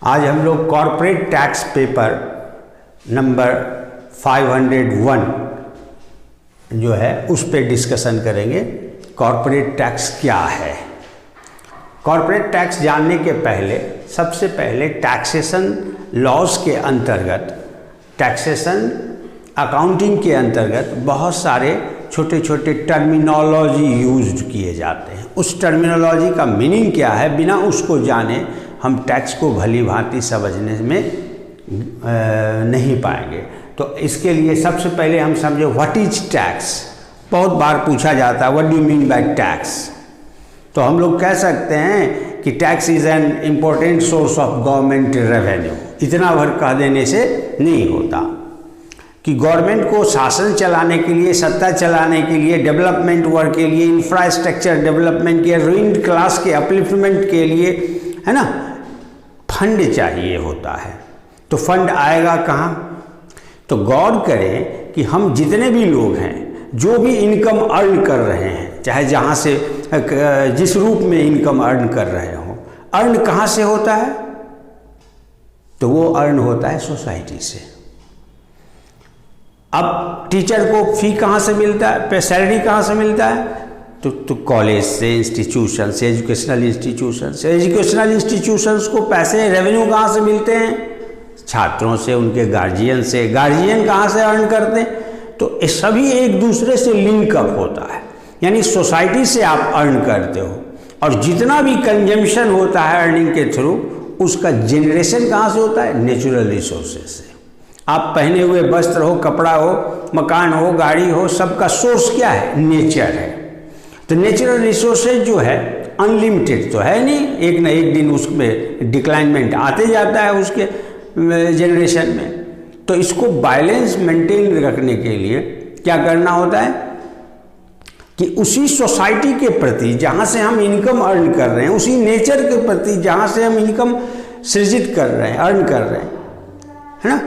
आज हम लोग कॉरपोरेट टैक्स पेपर नंबर 501 जो है उस पर डिस्कशन करेंगे। कॉरपोरेट टैक्स क्या है? कॉरपोरेट टैक्स जानने के पहले सबसे पहले टैक्सेशन लॉज के अंतर्गत, टैक्सेशन अकाउंटिंग के अंतर्गत बहुत सारे छोटे छोटे टर्मिनोलॉजी यूज्ड किए जाते हैं। उस टर्मिनोलॉजी का मीनिंग क्या है, बिना उसको जाने हम टैक्स को भली भांति समझने में नहीं पाएंगे। तो इसके लिए सबसे पहले हम समझे व्हाट इज टैक्स। बहुत बार पूछा जाता है what do you mean by tax. तो हम लोग कह सकते हैं कि tax is an important source of government revenue. इतना भर कह देने से नहीं होता कि गवर्नमेंट को शासन चलाने के लिए, सत्ता चलाने के लिए, डेवलपमेंट वर्क के लिए, इंफ्रास्ट्रक्चर डेवलपमेंट के, रूइंड क्लास के अपलिफ्टमेंट के लिए, है ना, फंड चाहिए होता है। तो फंड आएगा कहाँ? तो गौर करें कि हम जितने भी लोग हैं, जो भी इनकम अर्न कर रहे हैं, चाहे जहाँ से जिस रूप में इनकम अर्न कर रहे हो, अर्न कहाँ से होता है? तो वो अर्न होता है सोसाइटी से। अब टीचर को फी कहाँ से मिलता है, सैलरी कहाँ से मिलता है? तो कॉलेज से, इंस्टीट्यूशन से, एजुकेशनल इंस्टीट्यूशन से। एजुकेशनल इंस्टीट्यूशंस को पैसे, रेवेन्यू कहाँ से मिलते हैं? छात्रों से, उनके गार्जियन से। गार्जियन कहाँ से अर्न करते हैं? तो ये सभी एक दूसरे से लिंक अप होता है, यानी सोसाइटी से आप अर्न करते हो। और जितना भी कंजम्पशन होता है अर्निंग के थ्रू, उसका जनरेशन कहाँ से होता है? नेचुरल रिसोर्सेज से। आप पहने हुए वस्त्र हो, कपड़ा हो, मकान हो, गाड़ी हो, सबका सोर्स क्या है? नेचर है। तो नेचुरल रिसोर्सेज जो है अनलिमिटेड तो है नहीं, एक ना एक दिन उसमें डिक्लाइनमेंट आते जाता है उसके जनरेशन में। तो इसको बैलेंस मेंटेन रखने के लिए क्या करना होता है कि उसी सोसाइटी के प्रति जहाँ से हम इनकम अर्न कर रहे हैं, उसी नेचर के प्रति जहाँ से हम इनकम सृजित कर रहे हैं, अर्न कर रहे हैं, है ना,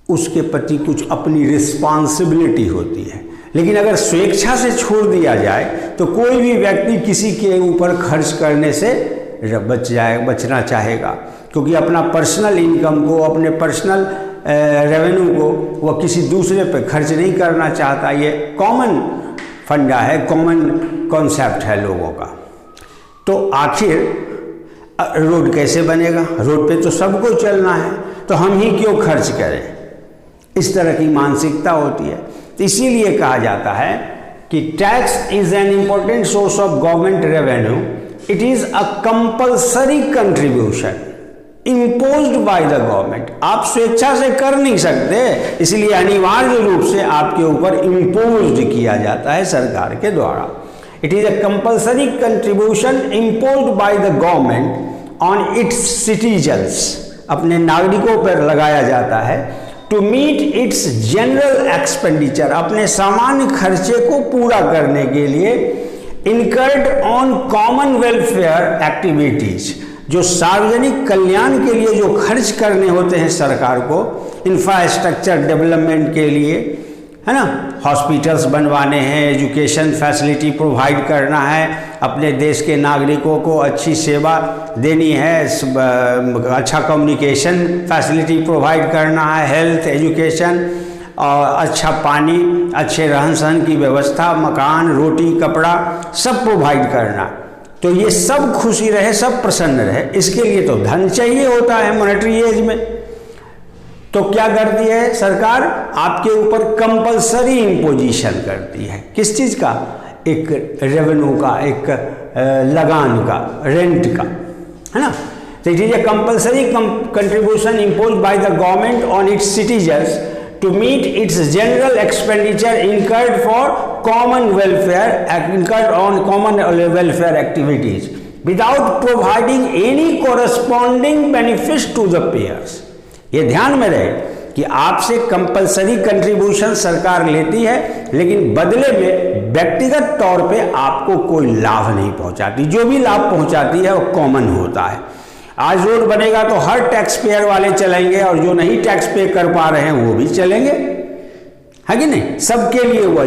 उसके प्रति कुछ अपनी रिस्पॉन्सिबिलिटी होती है। लेकिन अगर स्वेच्छा से छोड़ दिया जाए तो कोई भी व्यक्ति किसी के ऊपर खर्च करने से बचना चाहेगा, क्योंकि अपना पर्सनल इनकम को, अपने पर्सनल रेवेन्यू को वो किसी दूसरे पे खर्च नहीं करना चाहता। ये कॉमन फंडा है, कॉमन कॉन्सेप्ट है लोगों का। तो आखिर रोड कैसे बनेगा? रोड पे तो सबको चलना है, तो हम ही क्यों खर्च करें? इस तरह की मानसिकता होती है। तो इसीलिए कहा जाता है कि tax is an important source of government revenue. It is a compulsory contribution imposed by the government. आप स्वेच्छा से कर नहीं सकते, इसलिए अनिवार्य रूप से आपके ऊपर इम्पोज्ड किया जाता है सरकार के द्वारा। It is a compulsory contribution imposed by the government on its citizens. अपने नागरिकों पर लगाया जाता है to meet its general expenditure, अपने सामान्य खर्चे को पूरा करने के लिए। Incurred on common welfare activities, जो सार्वजनिक कल्याण के लिए जो खर्च करने होते हैं सरकार को, इंफ्रास्ट्रक्चर डेवलपमेंट के लिए, है ना, हॉस्पिटल्स बनवाने हैं, एजुकेशन फैसिलिटी प्रोवाइड करना है, अपने देश के नागरिकों को अच्छी सेवा देनी है, अच्छा कम्युनिकेशन फैसिलिटी प्रोवाइड करना है, हेल्थ, एजुकेशन, और अच्छा पानी, अच्छे रहन सहन की व्यवस्था, मकान, रोटी, कपड़ा सब प्रोवाइड करना। तो ये सब खुशी रहे, सब प्रसन्न रहे, इसके लिए तो धन चाहिए होता है मॉनेटरी एज में। तो क्या करती है सरकार? आपके ऊपर कंपल्सरी इम्पोजिशन करती है। किस चीज़ का? एक रेवेन्यू का, एक लगान का, रेंट का, है ना। तो it is a compulsory contribution imposed by the government on its citizens to meet its general expenditure incurred for common welfare, incurred on common welfare activities without providing any corresponding benefits to the payers. ये ध्यान में रहे कि आपसे compulsory contribution सरकार लेती है, लेकिन बदले में व्यक्तिगत तौर पे आपको कोई लाभ नहीं पहुंचाती। जो भी लाभ पहुंचाती है वो कॉमन होता है। आज रोड बनेगा तो हर टैक्स पेयर वाले चलेंगे, और जो नहीं टैक्स पे कर पा रहे हैं वो भी चलेंगे, है कि नहीं? सबके लिए वो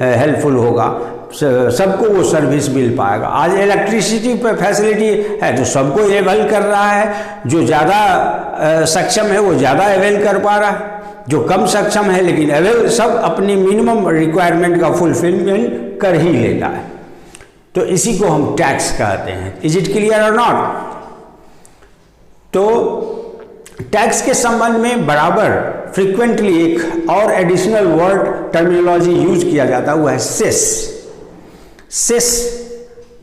हेल्पफुल होगा। सबको वो सर्विस मिल पाएगा। आज इलेक्ट्रिसिटी पर फैसिलिटी है तो सबको अवेल कर रहा है, जो ज़्यादा सक्षम है वो ज़्यादा अवेल कर पा रहा है, जो कम सक्षम है लेकिन अवेल सब अपनी मिनिमम रिक्वायरमेंट का फुलफिलमेंट कर ही लेता है। तो इसी को हम टैक्स कहते हैं। इज इट क्लियर और नॉट? तो टैक्स के संबंध में बराबर फ्रीक्वेंटली एक और एडिशनल वर्ड टर्मिनोलॉजी यूज किया जाता है, वो है सेस। सेस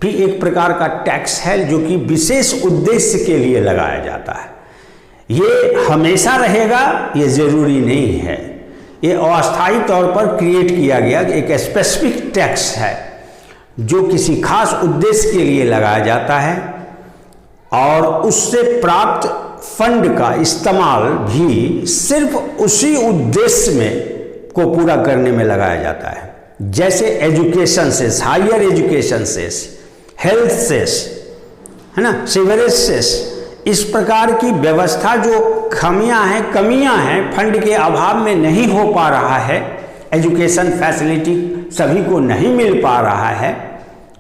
भी एक प्रकार का टैक्स है जो कि विशेष उद्देश्य के लिए लगाया जाता है। ये हमेशा रहेगा ये जरूरी नहीं है, ये अस्थायी तौर पर क्रिएट किया गया एक स्पेसिफिक टैक्स है जो किसी खास उद्देश्य के लिए लगाया जाता है और उससे प्राप्त फंड का इस्तेमाल भी सिर्फ उसी उद्देश्य में को पूरा करने में लगाया जाता है। जैसे education cess, higher education cess, health cess, है ना, सीवरेज सेस, इस प्रकार की व्यवस्था जो कमियां हैं फंड के अभाव में नहीं हो पा रहा है, एजुकेशन फैसिलिटी सभी को नहीं मिल पा रहा है,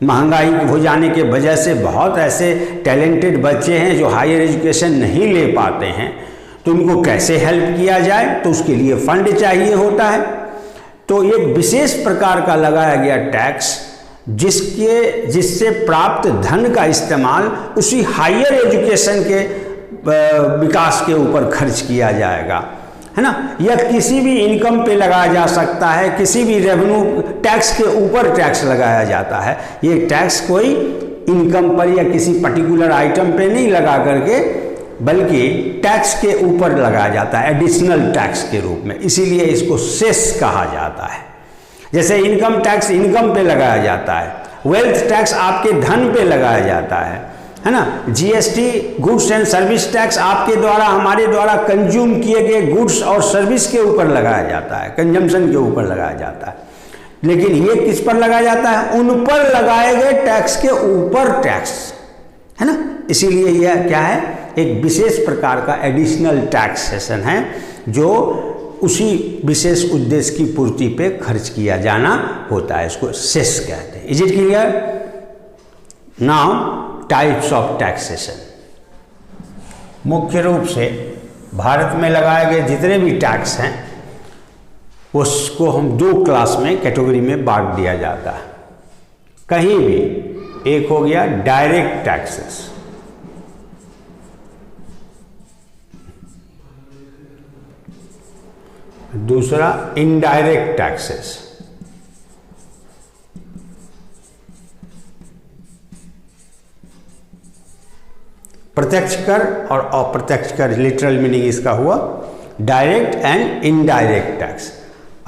महंगाई हो जाने के वजह से बहुत ऐसे टैलेंटेड बच्चे हैं जो हायर एजुकेशन नहीं ले पाते हैं, तो उनको कैसे हेल्प किया जाए, तो उसके लिए फंड चाहिए होता है। तो एक विशेष प्रकार का लगाया गया टैक्स जिससे प्राप्त धन का इस्तेमाल उसी हायर एजुकेशन के विकास के ऊपर खर्च किया जाएगा, है ना, या किसी भी इनकम पे लगाया जा सकता है, किसी भी रेवेन्यू टैक्स के ऊपर टैक्स लगाया जाता है। ये टैक्स कोई इनकम पर या किसी पर्टिकुलर आइटम पे नहीं लगा करके बल्कि टैक्स के ऊपर लगाया जाता है एडिशनल टैक्स के रूप में, इसीलिए इसको सेस कहा जाता है। जैसे इनकम टैक्स इनकम पे लगाया जाता है, वेल्थ टैक्स आपके धन पे लगाया जाता है ना, GST goods and service tax आपके द्वारा हमारे द्वारा कंज्यूम किए गए गुड्स और सर्विस के ऊपर लगाया जाता है, कंजम्पशन के ऊपर लगाया जाता है। लेकिन ये किस पर लगाया जाता है? उन पर लगाए गए टैक्स के ऊपर टैक्स, है ना। इसीलिए यह क्या है? एक विशेष प्रकार का एडिशनल टैक्सेशन है जो उसी विशेष उद्देश्य की पूर्ति पे खर्च किया जाना होता है, इसको सेस कहते हैं। Is it clear? Now types of taxation. मुख्य रूप से भारत में लगाए गए जितने भी टैक्स हैं उसको हम दो क्लास में कैटेगरी में बांट दिया जाता है। कहीं भी एक हो गया डायरेक्ट टैक्सेस, दूसरा इनडायरेक्ट टैक्सेस। प्रत्यक्ष कर और अप्रत्यक्ष कर, लिटरल मीनिंग इसका हुआ डायरेक्ट एंड इनडायरेक्ट टैक्स।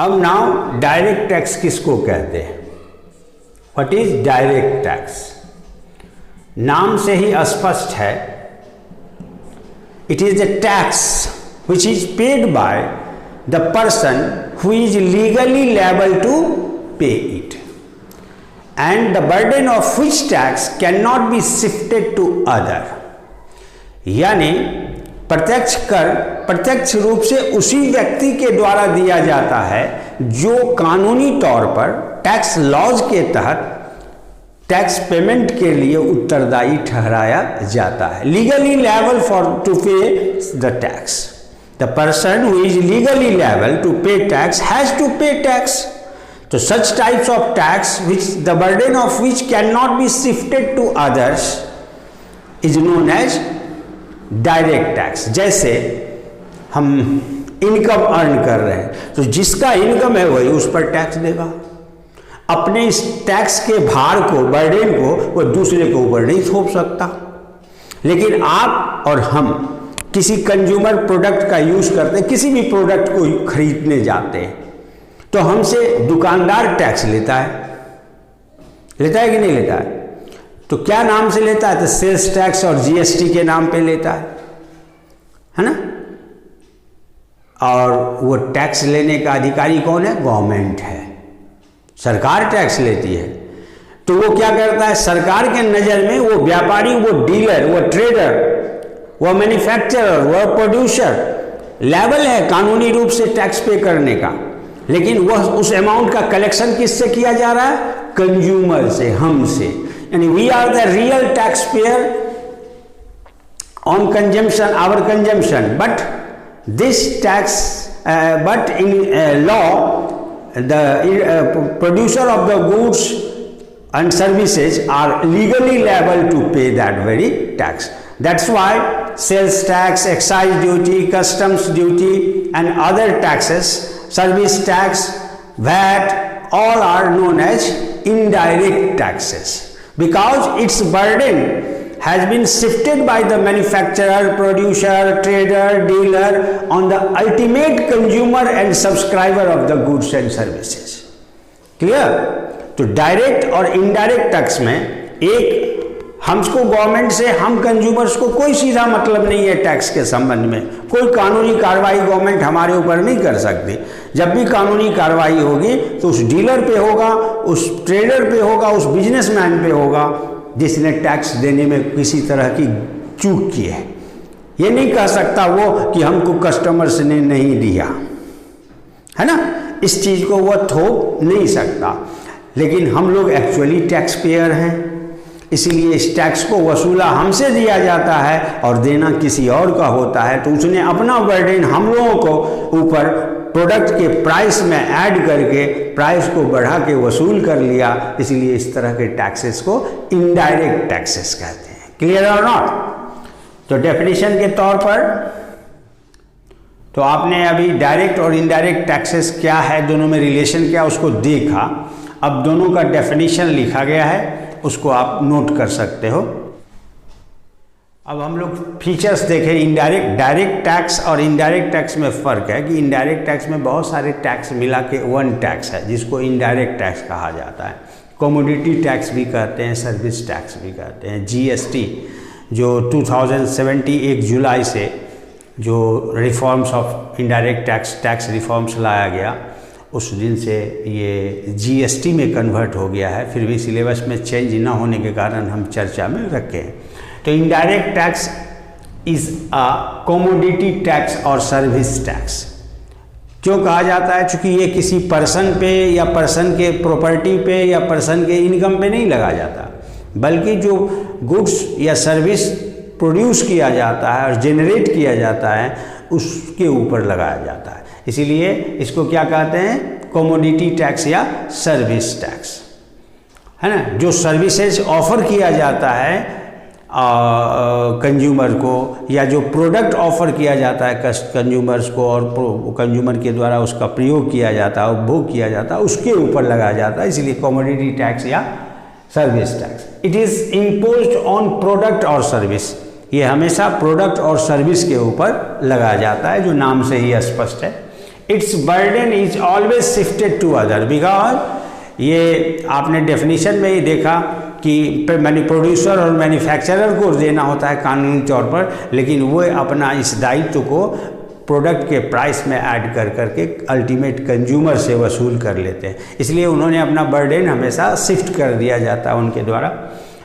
अब नाउ डायरेक्ट टैक्स किसको कहते हैं? What is direct tax? नाम से ही स्पष्ट है, it is the tax which is paid by the person who is legally liable to pay it and the burden of which tax cannot be shifted to other। यानी प्रत्यक्ष कर प्रत्यक्ष रूप से उसी व्यक्ति के द्वारा दिया जाता है जो कानूनी तौर पर टैक्स लॉज के तहत टैक्स पेमेंट के लिए उत्तरदायी ठहराया जाता है। Legally liable for to pay the tax, the person who is legally liable to pay tax has to pay tax. तो such types of tax which the burden of which can not be shifted to others is known as direct tax. जैसे हम income earn कर रहे हैं तो जिसका income है वही उस पर टैक्स देगा, अपने इस टैक्स के भार को, बर्डन को वो दूसरे के ऊपर नहीं थोप सकता। लेकिन आप और हम किसी कंज्यूमर प्रोडक्ट का यूज करते हैं, किसी भी प्रोडक्ट को खरीदने जाते हैं तो हमसे दुकानदार टैक्स लेता है कि नहीं लेता है? तो क्या नाम से लेता है? तो सेल्स टैक्स और जीएसटी के नाम पे लेता है ना। और वो टैक्स लेने का अधिकारी कौन है? गवर्नमेंट है, सरकार टैक्स लेती है। तो वो क्या करता है? सरकार के नज़र में वो व्यापारी, वो डीलर, वो ट्रेडर, वो मैन्युफैक्चरर, वो प्रोड्यूसर लायबल है कानूनी रूप से टैक्स पे करने का। लेकिन वह उस अमाउंट का कलेक्शन किससे किया जा रहा है? कंज्यूमर से, हमसे। यानी we are the real tax payer on consumption, our consumption, but this tax, but in law the producer of the goods and services are legally liable to pay that very tax. That's why sales tax, excise duty, customs duty and other taxes, service tax, VAT, all are known as indirect taxes, because its burden has been shifted by the manufacturer, producer, trader, dealer on the ultimate consumer and subscriber of the goods and services. Clear? तो direct और indirect tax में एक हमको government से, हम consumers को कोई सीधा मतलब नहीं है टैक्स के संबंध में। कोई कानूनी कार्रवाई गवर्नमेंट हमारे ऊपर नहीं कर सकती। जब भी कानूनी कार्रवाई होगी तो उस डीलर पे होगा, उस ट्रेडर पे होगा, उस बिजनेसमैन पे होगा जिसने टैक्स देने में किसी तरह की चूक की है। ये नहीं कह सकता वो कि हमको कस्टमर्स ने नहीं दिया, है ना, इस चीज़ को वो थोप नहीं सकता। लेकिन हम लोग एक्चुअली टैक्स पेयर हैं, इसीलिए इस टैक्स को वसूला हमसे दिया जाता है और देना किसी और का होता है। तो उसने अपना बर्डन हम लोगों को ऊपर प्रोडक्ट के प्राइस में ऐड करके प्राइस को बढ़ा के वसूल कर लिया। इसलिए इस तरह के टैक्सेस को इनडायरेक्ट टैक्सेस कहते हैं। क्लियर और नॉट? तो डेफिनेशन के तौर पर तो आपने अभी डायरेक्ट और इनडायरेक्ट टैक्सेस क्या है, दोनों में रिलेशन क्या, उसको देखा। अब दोनों का डेफिनेशन लिखा गया है, उसको आप नोट कर सकते हो। अब हम लोग फीचर्स देखें। इनडायरेक्ट, डायरेक्ट टैक्स और इनडायरेक्ट टैक्स में फ़र्क है कि इनडायरेक्ट टैक्स में बहुत सारे टैक्स मिला के वन टैक्स है, जिसको इनडायरेक्ट टैक्स कहा जाता है। कमोडिटी टैक्स भी कहते हैं, सर्विस टैक्स भी कहते हैं। जीएसटी जो 2070 1 जुलाई से जो reforms of indirect tax reforms लाया गया, उस दिन से ये जीएसटी में कन्वर्ट हो गया है। फिर भी सिलेबस में चेंज ना होने के कारण हम चर्चा में रखे हैं। तो indirect tax is a commodity tax और सर्विस टैक्स। क्यों कहा जाता है? क्योंकि ये किसी पर्सन पे या पर्सन के प्रॉपर्टी पे या पर्सन के इनकम पे नहीं लगा जाता, बल्कि जो गुड्स या सर्विस प्रोड्यूस किया जाता है और जनरेट किया जाता है उसके ऊपर लगाया जाता है। इसीलिए इसको क्या कहते हैं? कमोडिटी टैक्स या सर्विस टैक्स, है ना। जो सर्विसेज ऑफर किया जाता है कंज्यूमर को, या जो प्रोडक्ट ऑफर किया जाता है कंज्यूमर्स को और कंज्यूमर के द्वारा उसका प्रयोग किया जाता है, उपभोग किया जाता है, उसके ऊपर लगाया जाता है। इसलिए कमोडिटी टैक्स या service tax. It is imposed on product और सर्विस। ये हमेशा प्रोडक्ट और सर्विस के ऊपर लगाया जाता है, जो नाम से ही स्पष्ट है। Its burden is always shifted to other, because ये आपने डेफिनेशन में ही देखा कि प्रोड्यूसर और मैन्युफैक्चरर को देना होता है कानूनी तौर पर, लेकिन वो अपना इस दायित्व को प्रोडक्ट के प्राइस में ऐड कर करके अल्टीमेट कंज्यूमर से वसूल कर लेते हैं। इसलिए उन्होंने अपना बर्डन हमेशा शिफ्ट कर दिया जाता है उनके द्वारा।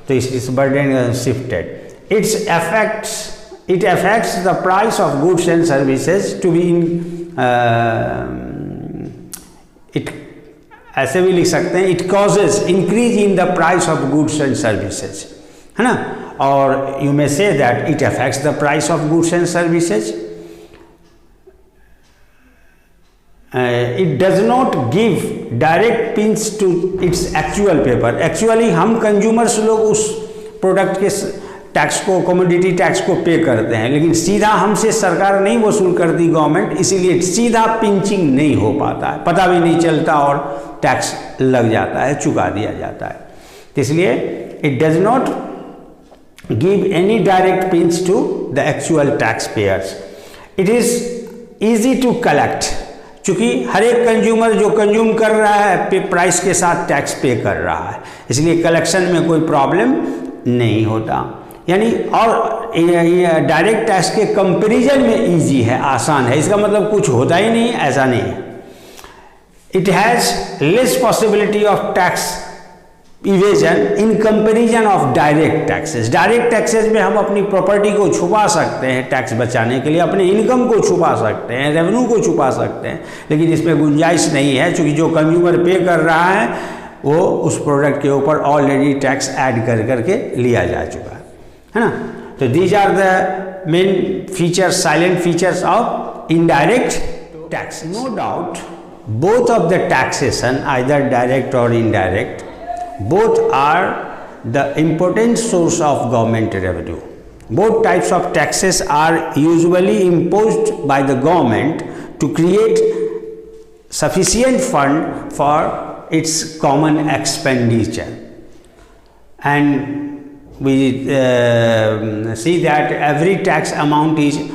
तो इस burden shifted, it affects the price of goods and services to be in it ऐसे भी लिख सकते हैं, it causes increase in the price of goods and services, है ना। और you may say that it affects the price of goods and services. It does not give direct pinch to its actual paper. Actually हम consumers लोग उस product के tax को, commodity tax को पे करते हैं, लेकिन सीधा हमसे सरकार नहीं वसूल करती गवर्नमेंट, इसीलिए सीधा पिंचिंग नहीं हो पाता है, पता भी नहीं चलता और टैक्स लग जाता है, चुका दिया जाता है। इसलिए it does not give any direct pinch to the actual tax payers. It is easy to collect, चूँकि हर एक कंज्यूमर जो कंज्यूम कर रहा है प्राइस के साथ टैक्स पे कर रहा है, इसलिए कलेक्शन में कोई प्रॉब्लम नहीं होता। यानी और डायरेक्ट टैक्स के कंपैरिजन में इजी है, आसान है। इसका मतलब कुछ होता ही नहीं, ऐसा नहीं है। It has less possibility of tax evasion in comparison of direct taxes. Direct taxes में हम अपनी प्रॉपर्टी को छुपा सकते हैं टैक्स बचाने के लिए, अपने इनकम को छुपा सकते हैं, रेवेन्यू को छुपा सकते हैं, लेकिन इसमें गुंजाइश नहीं है, क्योंकि जो कंज्यूमर पे कर रहा है वो उस प्रोडक्ट के ऊपर ऑलरेडी टैक्स ऐड कर करके लिया जा चुका है ना। तो these are the main features, silent features of indirect tax. No doubt both of the taxation, either direct or indirect, both are the important source of government revenue. Both types of taxes are usually imposed by the government to create sufficient fund for its common expenditure, and we see that every tax amount is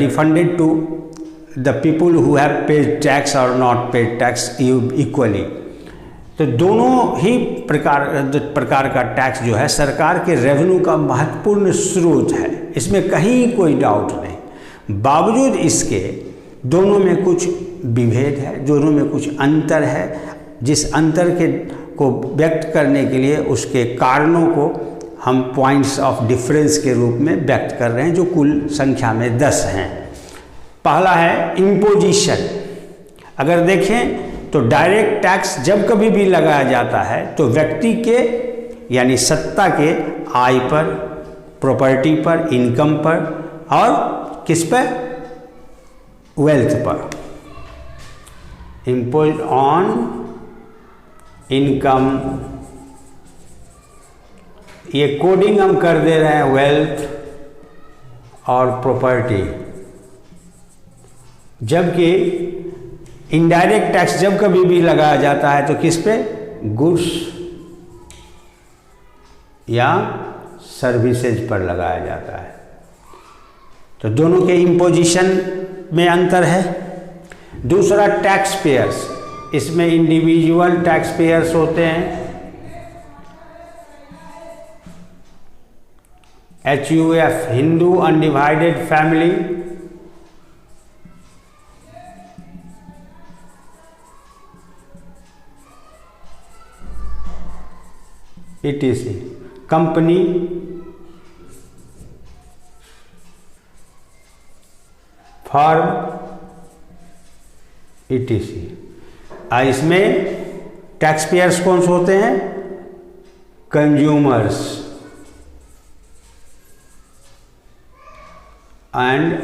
refunded to the people who have paid tax or not paid tax equally. तो दोनों ही प्रकार का tax जो है सरकार के revenue का महत्वपूर्ण स्रोत है, इसमें कहीं कोई डाउट नहीं। बावजूद इसके दोनों में कुछ विभेद है, दोनों में कुछ अंतर है, जिस अंतर को व्यक्त करने के लिए उसके कारणों को हम पॉइंट्स ऑफ डिफरेंस के रूप में व्यक्त कर रहे हैं, जो कुल संख्या में 10 हैं। पहला है इम्पोजिशन। अगर देखें तो डायरेक्ट टैक्स जब कभी भी लगाया जाता है तो व्यक्ति के यानी सत्ता के आय पर, प्रॉपर्टी पर, इनकम पर और किस पर, वेल्थ पर। इम्पोज ऑन इनकम, ये कोडिंग हम कर दे रहे हैं वेल्थ और प्रॉपर्टी। जबकि इनडायरेक्ट टैक्स जब कभी भी लगाया जाता है तो किस पे, गुड्स या सर्विसेज पर लगाया जाता है। तो दोनों के इम्पोजिशन में अंतर है। दूसरा टैक्स पेयर्स, इसमें इंडिविजुअल टैक्स पेयर्स होते हैं, HUF Hindu undivided family, ETC company, firm, ETC। इसमें टैक्स पेयर्स कौन से होते हैं, कंज्यूमर्स एंड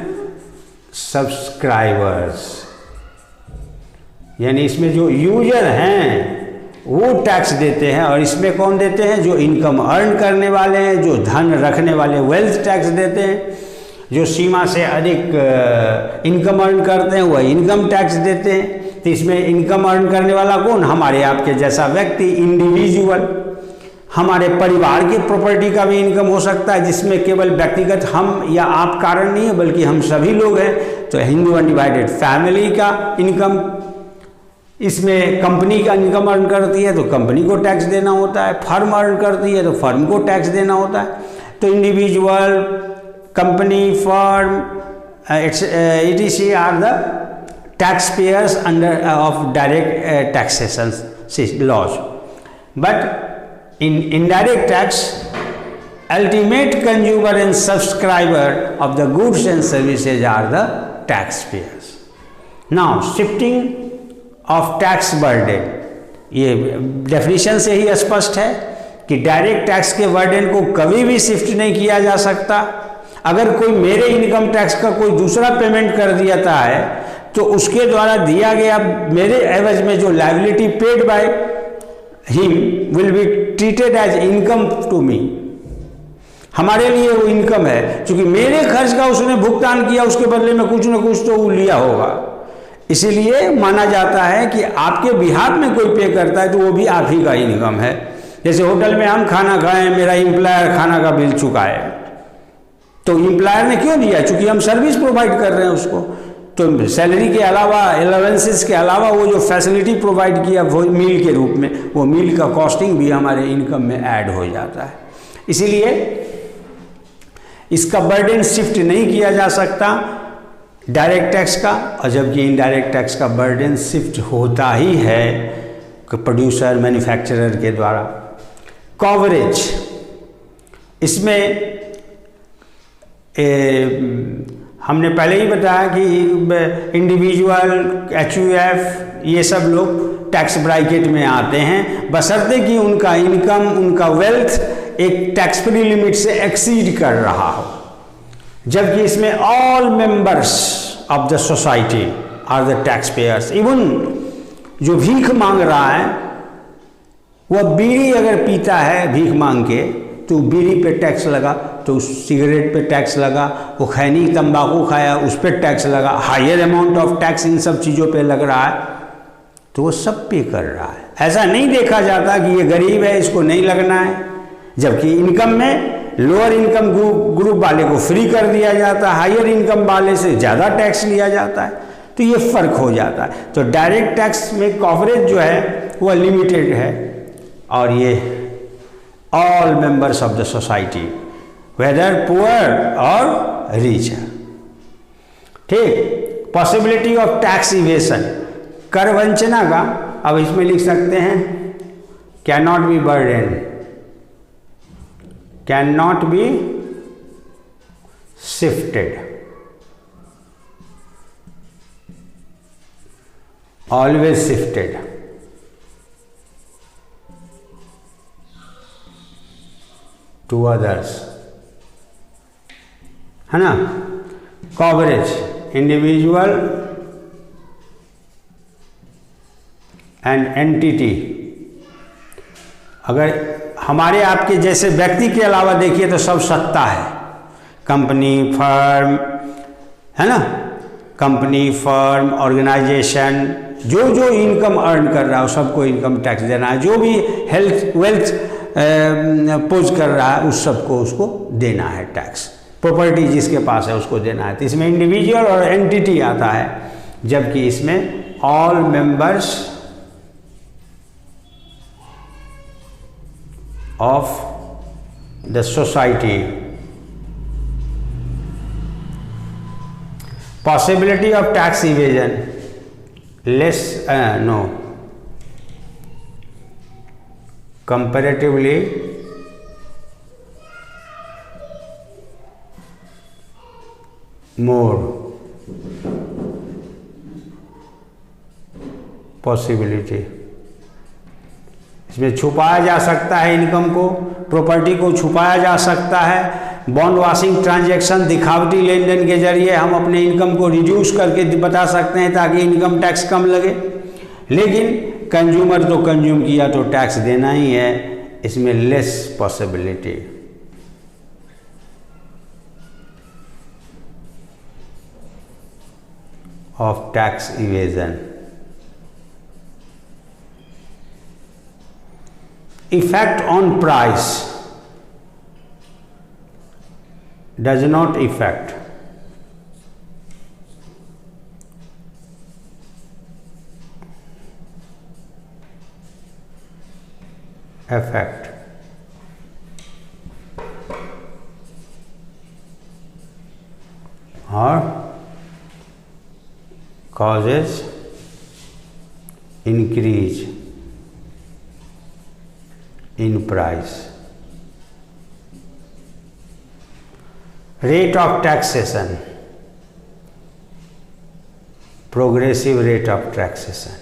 सब्सक्राइबर्स। यानी इसमें जो यूजर हैं वो टैक्स देते हैं, और इसमें कौन देते हैं, जो इनकम अर्न करने वाले हैं, जो धन रखने वाले वेल्थ टैक्स देते हैं, जो सीमा से अधिक इनकम अर्न करते हैं वह इनकम टैक्स देते हैं। तो इसमें इनकम अर्न करने वाला कौन, हमारे आपके जैसा व्यक्ति, इंडिविजुअल। हमारे परिवार की प्रॉपर्टी का भी इनकम हो सकता है, जिसमें केवल व्यक्तिगत हम या आप कारण नहीं है, बल्कि हम सभी लोग हैं। तो हिंदू अनडिवाइडेड फैमिली का इनकम, इसमें कंपनी का इनकम अर्न करती है तो कंपनी को टैक्स देना होता है, फर्म अर्न करती है तो फर्म को टैक्स देना होता है। तो individual, company, firm, ETC are the tax payers under of direct taxation laws. But in indirect tax, ultimate consumer and subscriber of the goods and services are the taxpayers. Now shifting of tax burden, ये definition से ही स्पष्ट है कि direct tax के burden को कभी भी शिफ्ट नहीं किया जा सकता। अगर कोई मेरे इनकम टैक्स का कोई दूसरा पेमेंट कर देता है तो उसके द्वारा दिया गया मेरे एवज में जो liability paid by him will be treated as income to me. हमारे लिए वो इनकम है, क्योंकि मेरे खर्च का उसने भुगतान किया, उसके बदले में कुछ न कुछ तो वो लिया होगा। इसीलिए माना जाता है कि आपके बिहाफ में कोई पे करता है तो वो भी आप ही का इनकम है। जैसे होटल में हम खाना खाएं, मेरा एम्प्लॉयर खाना का बिल चुकाए, तो एम्प्लॉयर ने क्यों दिया, चूंकि हम सर्विस प्रोवाइड कर रहे हैं उसको। तो सैलरी के अलावा, एलावेंसेस के अलावा वो जो फैसिलिटी प्रोवाइड किया वो मील के रूप में, वो मील का कॉस्टिंग भी हमारे इनकम में ऐड हो जाता है। इसीलिए इसका बर्डन शिफ्ट नहीं किया जा सकता डायरेक्ट टैक्स का, और जबकि इनडायरेक्ट टैक्स का बर्डन शिफ्ट होता ही है प्रोड्यूसर, मैन्युफैक्चरर के द्वारा। कवरेज, इसमें हमने पहले ही बताया कि इंडिविजुअल, HUF ये सब लोग टैक्स ब्रैकेट में आते हैं, बशर्ते कि उनका इनकम, उनका वेल्थ एक टैक्स फ्री लिमिट से एक्सीड कर रहा हो। जबकि इसमें all members of the society are the tax payers. Even जो भीख मांग रहा है वह बीड़ी अगर पीता है भीख मांग के तो बीड़ी पे टैक्स लगा, तो सिगरेट पे टैक्स लगा, वो खैनी तंबाकू खाया उस पर टैक्स लगा, हायर अमाउंट ऑफ टैक्स इन सब चीज़ों पे लग रहा है, तो वो सब पे कर रहा है। ऐसा नहीं देखा जाता कि ये गरीब है इसको नहीं लगना है, जबकि इनकम में लोअर इनकम ग्रुप वाले को फ्री कर दिया जाता है, हायर इनकम वाले से ज़्यादा टैक्स लिया जाता है, तो ये फ़र्क हो जाता है। तो डायरेक्ट टैक्स में कवरेज जो है वह लिमिटेड है, और ये all members of the society whether poor or rich है। ठीक। पॉसिबिलिटी ऑफ टैक्स इवेशन, कर वंचना का अब इसमें लिख सकते हैं can not be burden, can not be shifted, always shifted, to others, है ना। कवरेज, इंडिविजुअल एंड एंटिटी, अगर हमारे आपके जैसे व्यक्ति के अलावा देखिए तो सब सत्ता है, कंपनी, फर्म, है ना, कंपनी, फर्म, ऑर्गेनाइजेशन, जो जो इनकम अर्न कर रहा है सबको इनकम टैक्स देना है, जो भी वेल्थ पोज कर रहा है उस सबको उसको देना है टैक्स, प्रॉपर्टी जिसके पास है उसको देना है। तो इसमें इंडिविजुअल और एंटिटी आता है, जबकि इसमें all members of the society. Possibility of tax evasion less no comparatively more possibility, इसमें छुपाया जा सकता है इनकम को, प्रॉपर्टी को छुपाया जा सकता है, बॉन्ड वॉशिंग ट्रांजैक्शन, दिखावटी लेन देन के जरिए हम अपने इनकम को रिड्यूस करके बता सकते हैं ताकि इनकम टैक्स कम लगे। लेकिन कंज्यूमर तो कंज्यूम किया तो टैक्स देना ही है, इसमें less possibility. Of tax evasion. Effect on price does not effect effect or causes increase in price. Rate of taxation, progressive rate of taxation.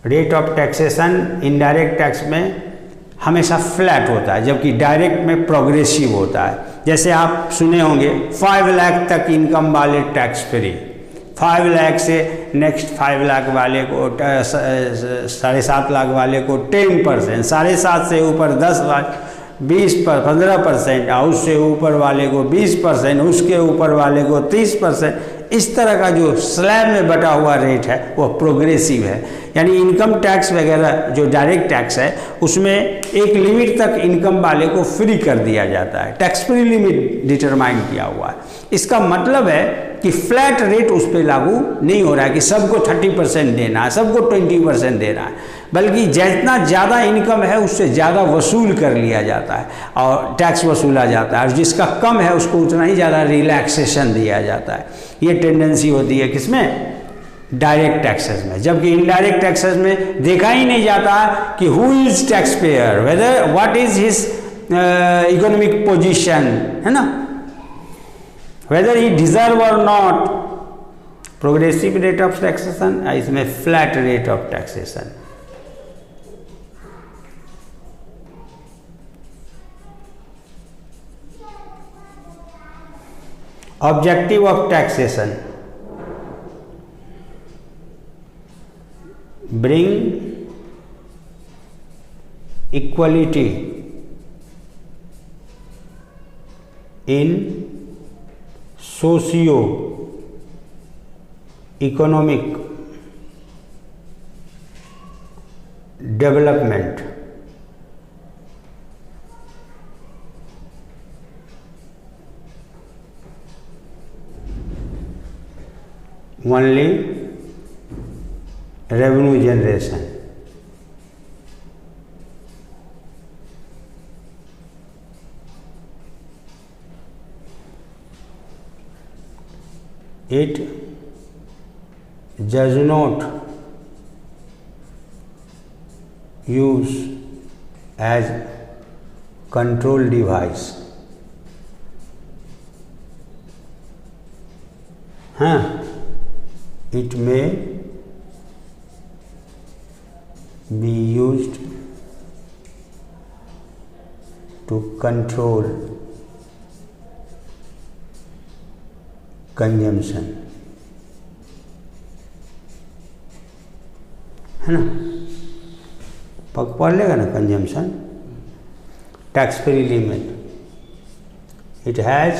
Rate of taxation indirect tax में हमेशा flat होता है, जबकि direct में progressive होता है। जैसे आप सुने होंगे 5 लाख तक इनकम वाले टैक्स फ्री, 5 लाख से नेक्स्ट 5 लाख वाले को 7.5 लाख वाले को 10%, 7.5 से ऊपर 10 लाख 15%, और उससे ऊपर वाले को 20%, उसके ऊपर वाले को 30%। इस तरह का जो स्लैब में बटा हुआ रेट है वह प्रोग्रेसिव है। यानी इनकम टैक्स वगैरह जो डायरेक्ट टैक्स है उसमें एक लिमिट तक इनकम वाले को फ्री कर दिया जाता है, टैक्स फ्री लिमिट डिटरमाइन किया हुआ है। इसका मतलब है कि फ्लैट रेट उस पर लागू नहीं हो रहा है कि सबको 30% देना है, सबको 20% देना है, बल्कि जितना ज़्यादा इनकम है उससे ज़्यादा वसूल कर लिया जाता है और टैक्स वसूला जाता है, और जिसका कम है उसको उतना ही ज़्यादा रिलैक्सेशन दिया जाता है। ये टेंडेंसी होती है किसमें? डायरेक्ट टैक्सेस में। जबकि इनडायरेक्ट टैक्सेस में देखा ही नहीं जाता कि who is taxpayer, whether what is his economic position, है ना, वेदर ही डिजर्व और not. Progressive rate of taxation, इसमें flat rate of taxation. Objective of taxation, bring equality in socio-economic development, only revenue generation, it does not use as control device, it may be used to control consumption, है ना, पढ़ लेगा ना consumption. Tax free limit, it has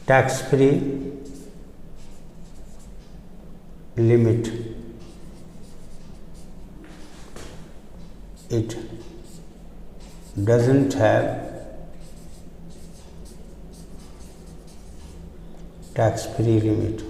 tax free limit, it doesn't have tax free limit,